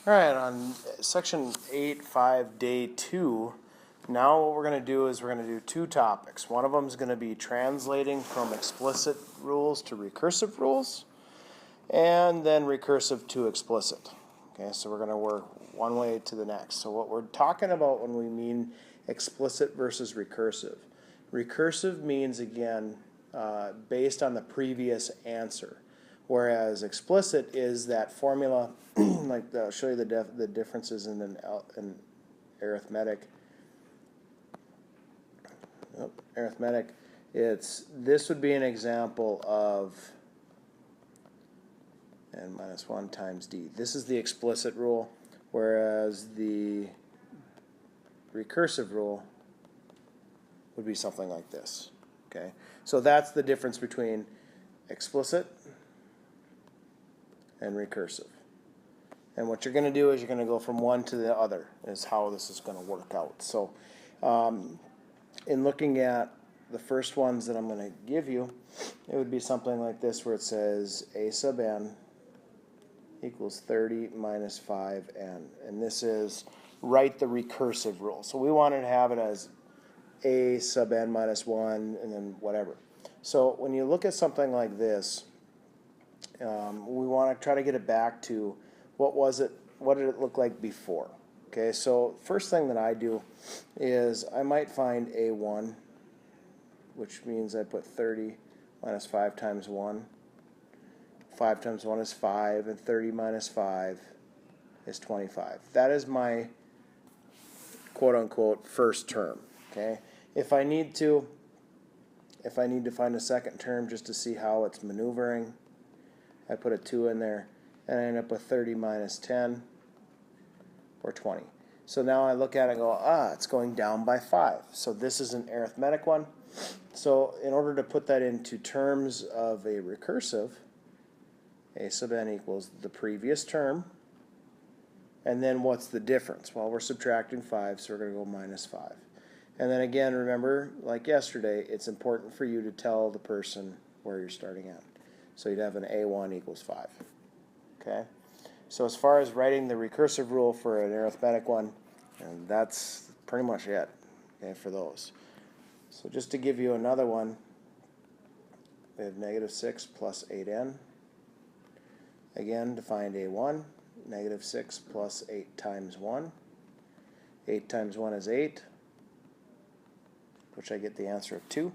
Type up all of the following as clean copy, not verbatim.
All right, on section 8.5, day 2, now what we're going to do is we're going to do two topics. One of them is going to be translating from explicit rules to recursive rules, and then recursive to explicit. Okay, so we're going to work one way to the next. So what we're talking about when we mean explicit versus recursive. Recursive means, again, based on the previous answer. Whereas explicit is that formula, like I'll show you the differences in arithmetic. Arithmetic, this would be an example of n minus 1 times d. This is the explicit rule, whereas the recursive rule would be something like this. Okay, so that's the difference between explicit and recursive. And what you're going to do is you're going to go from one to the other is how this is going to work out. So in looking at the first ones that I'm going to give you, it would be something like this where it says a sub n equals 30 minus 5n. And this is write the recursive rule. So we wanted to have it as a sub n minus 1 and then whatever. So when you look at something like this, we want to try to get it back to what did it look like before. Okay, so first thing that I do is I might find a1, which means I put 30 minus 5 times 1. 5 times 1 is 5, and 30 minus 5 is 25. That is my quote-unquote first term. Okay, if I need to find a second term just to see how it's maneuvering, I put a 2 in there, and I end up with 30 minus 10, or 20. So now I look at it and go, it's going down by 5. So this is an arithmetic one. So in order to put that into terms of a recursive, a sub n equals the previous term, and then what's the difference? Well, we're subtracting 5, so we're going to go minus 5. And then again, remember, like yesterday, it's important for you to tell the person where you're starting at. So you'd have an a1 equals 5. Okay? So as far as writing the recursive rule for an arithmetic one, and that's pretty much it, okay, for those. So just to give you another one, we have negative 6 plus 8n. Again, to find a1, negative 6 plus 8 times 1. 8 times 1 is 8, which I get the answer of 2.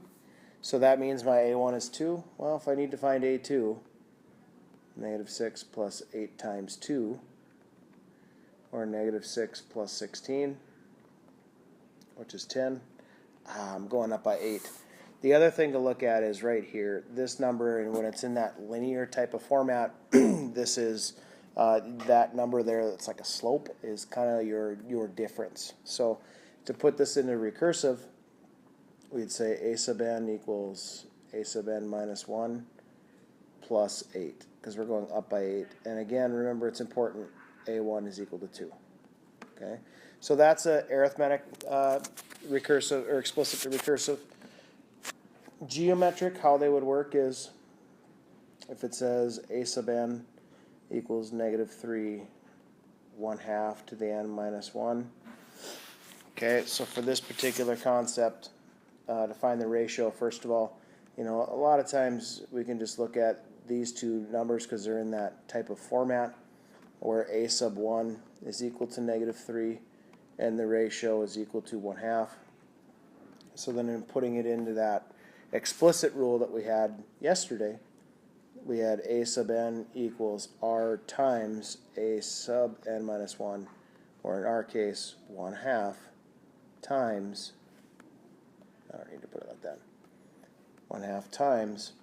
So that means my a1 is 2. Well, if I need to find a2, negative 6 plus 8 times 2, or negative 6 plus 16, which is 10. I'm going up by 8. The other thing to look at is right here, this number, and when it's in that linear type of format, this is that number there that's like a slope is kind of your difference. So to put this into recursive, we'd say a sub n equals a sub n minus 1 plus 8, because we're going up by 8. And again, remember, it's important, a1 is equal to 2. Okay, so that's a arithmetic recursive or explicit to recursive. Geometric, how they would work is if it says a sub n equals negative 3 1/2 to the n minus 1. Okay, so for this particular concept, to find the ratio, first of all, a lot of times we can just look at these two numbers because they're in that type of format where a sub 1 is equal to negative 3 and the ratio is equal to 1/2. So then in putting it into that explicit rule that we had yesterday, we had a sub n equals r times a sub n minus 1, or in our case, 1/2 times, I don't need to put it like that, 1/2 times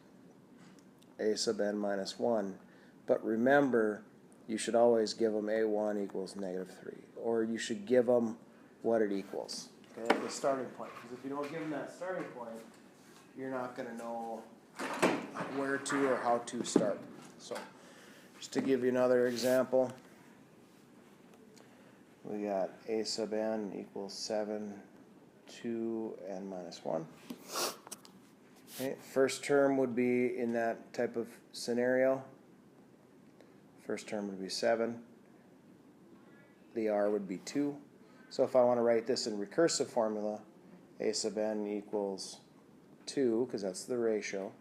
a sub n minus 1. But remember, you should always give them a1 equals negative 3, or you should give them what it equals, okay, the starting point. Because if you don't give them that starting point, you're not going to know where to or how to start. So just to give you another example, we got a sub n equals 7 2n minus 1. Okay, first term would be in that type of scenario. First term would be 7. the r would be 2. So if I want to write this in recursive formula, a sub n equals 2, because that's the ratio,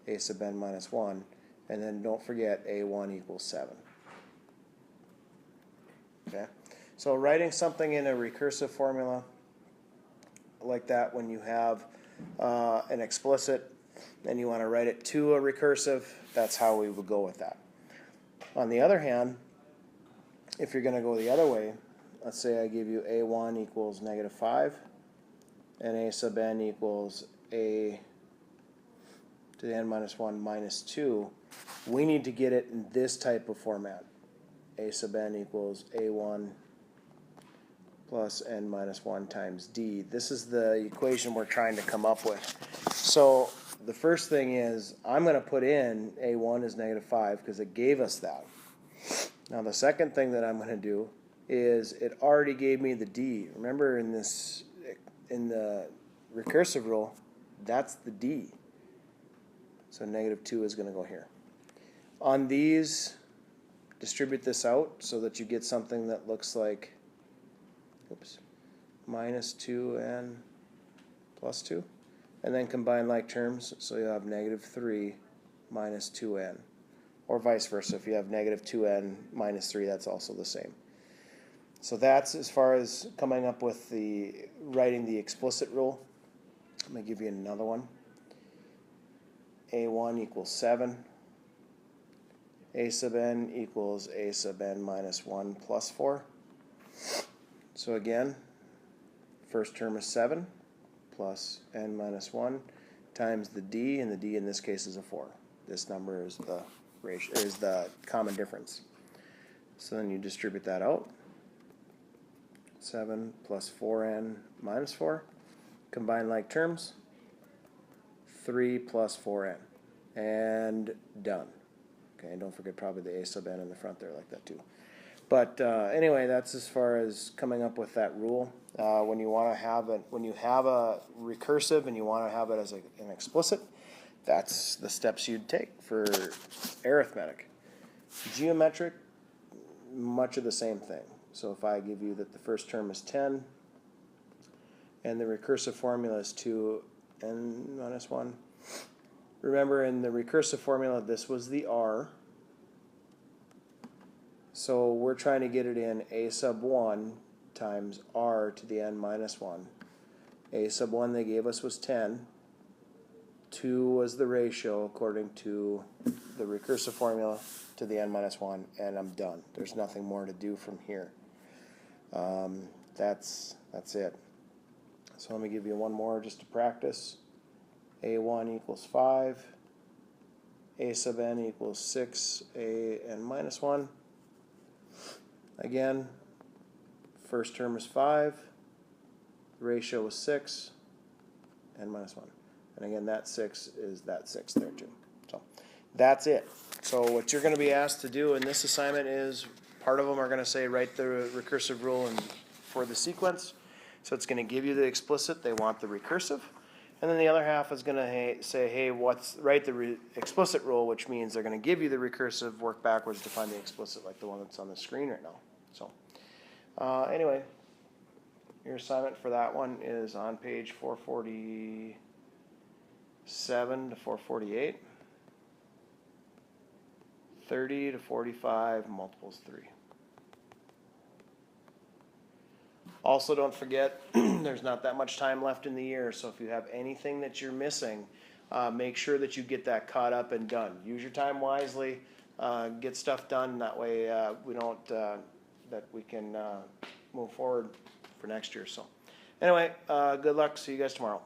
a sub n minus 1, and then don't forget a1 equals 7. Okay, so writing something in a recursive formula like that when you have an explicit and you want to write it to a recursive, that's how we would go with that. On the other hand, if you're going to go the other way, let's say I give you a1 equals negative 5 and a sub n equals a to the n minus 1 minus 2, we need to get it in this type of format. A sub n equals a1 plus n minus 1 times d. This is the equation we're trying to come up with. So the first thing is I'm going to put in a1 is negative 5 because it gave us that. Now the second thing that I'm going to do is it already gave me the d. Remember in the recursive rule, that's the d. So negative 2 is going to go here. On these, distribute this out so that you get something that looks like minus 2n plus 2. And then combine like terms, so you'll have negative 3 minus 2n. Or vice versa. If you have negative 2n minus 3, that's also the same. So that's as far as coming up with writing the explicit rule. I'm going to give you another one. a1 equals 7. A sub n equals a sub n minus 1 plus 4. So again, first term is 7 plus n minus 1 times the d, and the d in this case is a 4. This number is the ratio, is the common difference. So then you distribute that out. 7 plus 4n minus 4. Combine like terms. 3 plus 4n. And done. Okay, and don't forget probably the a sub n in the front there like that too. But anyway, that's as far as coming up with that rule. When you want to have it, when you have a recursive and you want to have it as an explicit, that's the steps you'd take for arithmetic. Geometric, much of the same thing. So if I give you that the first term is 10 and the recursive formula is 2n minus 1. Remember in the recursive formula this was the r. So we're trying to get it in a sub 1 times r to the n minus 1. A sub 1 they gave us was 10. 2 was the ratio according to the recursive formula to the n minus 1, and I'm done. There's nothing more to do from here. That's it. So let me give you one more just to practice. a1 equals 5. A sub n equals 6 a n minus 1. Again, first term is 5. Ratio is 6. N minus 1. And again, that 6 is that 6 there too. So that's it. So what you're going to be asked to do in this assignment is, part of them are going to say write the recursive rule for the sequence. So it's going to give you the explicit. They want the recursive. And then the other half is going to say, hey, write the explicit rule, which means they're going to give you the recursive, work backwards to find the explicit, like the one that's on the screen right now. So anyway, your assignment for that one is on page 447 to 448. 30 to 45 multiples 3. Also, don't forget, there's not that much time left in the year, so if you have anything that you're missing, make sure that you get that caught up and done. Use your time wisely, get stuff done, that way that we can move forward for next year. So anyway, good luck, see you guys tomorrow.